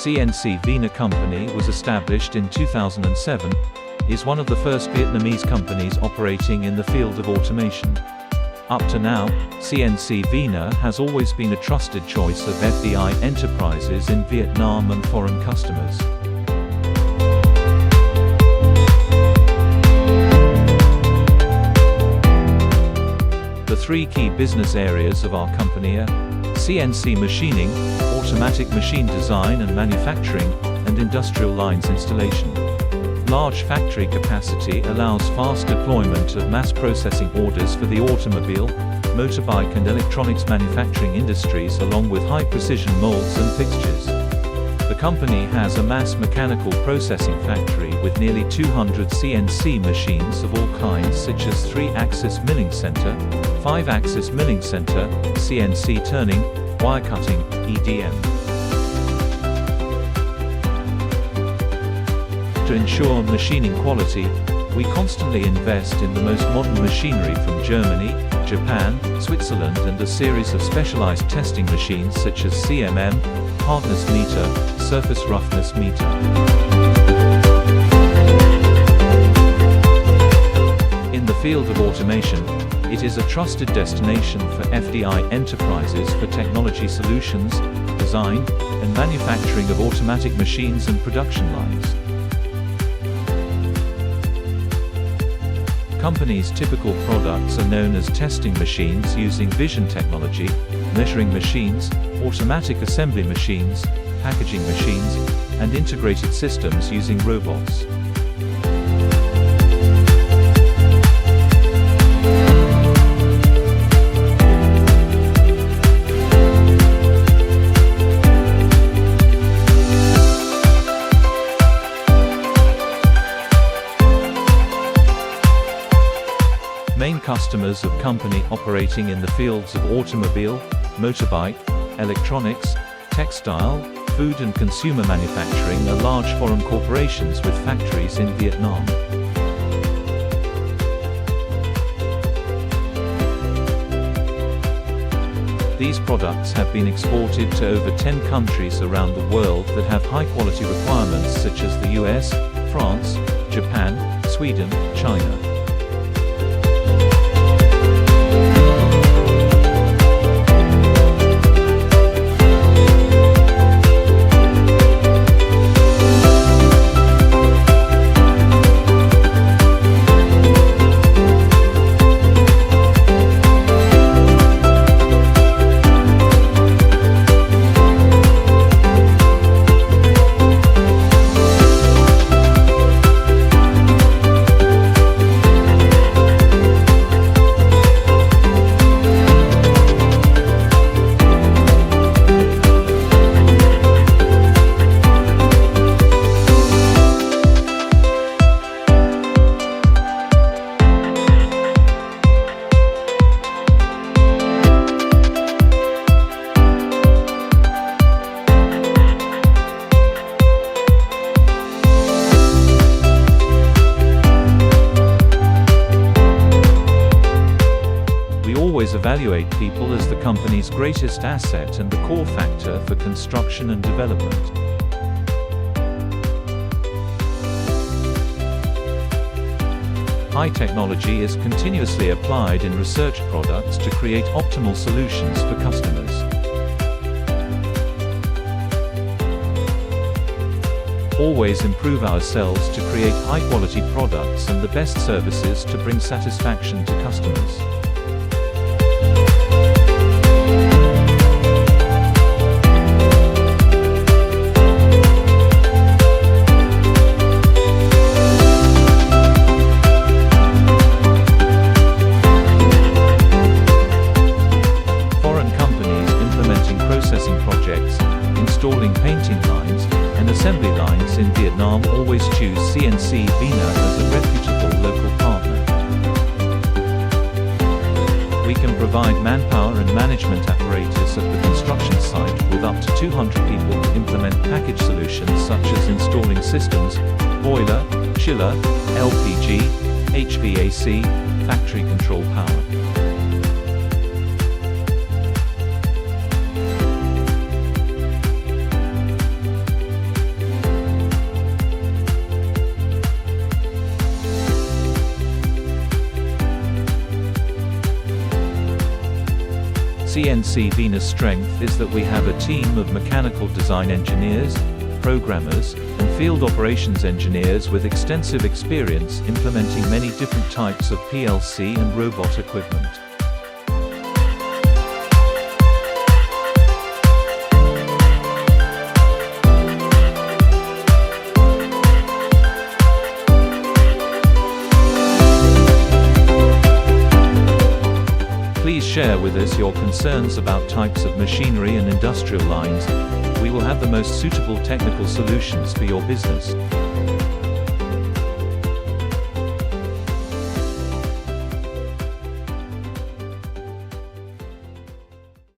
CNC VINA company was established in 2007, is one of the first Vietnamese companies operating in the field of automation. Up to now, CNC VINA has always been a trusted choice of FDI enterprises in Vietnam and foreign customers. The three key business areas of our company are CNC machining, automatic machine design and manufacturing, and industrial lines installation. Large factory capacity allows fast deployment of mass processing orders for the automobile, motorbike and electronics manufacturing industries, along with high-precision molds and fixtures. The company has a mass mechanical processing factory with nearly 200 CNC machines of all kinds, such as 3-axis milling center, 5-axis milling center, CNC turning, wire cutting, EDM. To ensure machining quality, we constantly invest in the most modern machinery from Germany, Japan, Switzerland, and a series of specialized testing machines such as CMM, hardness meter, surface roughness meter. In the field of automation, it is a trusted destination for FDI enterprises for technology solutions, design, and manufacturing of automatic machines and production lines. Company's typical products are known as testing machines using vision technology, measuring machines, automatic assembly machines, packaging machines, and integrated systems using robots. Main customers of company operating in the fields of automobile, motorbike, electronics, textile, food and consumer manufacturing are large foreign corporations with factories in Vietnam. These products have been exported to over 10 countries around the world that have high-quality requirements such as the US, France, Japan, Sweden, China. Always evaluate people as the company's greatest asset and the core factor for construction and development. High technology is continuously applied in research products to create optimal solutions for customers. Always improve ourselves to create high-quality products and the best services to bring satisfaction to customers. Installing painting lines and assembly lines in Vietnam always choose CNC VINA as a reputable local partner. We can provide manpower and management apparatus at the construction site with up to 200 people to implement package solutions such as installing systems, boiler, chiller, LPG, HVAC, factory control power. CNC VINA's strength is that we have a team of mechanical design engineers, programmers, and field operations engineers with extensive experience implementing many different types of PLC and robot equipment. Please share with us your concerns about types of machinery and industrial lines. We will have the most suitable technical solutions for your business.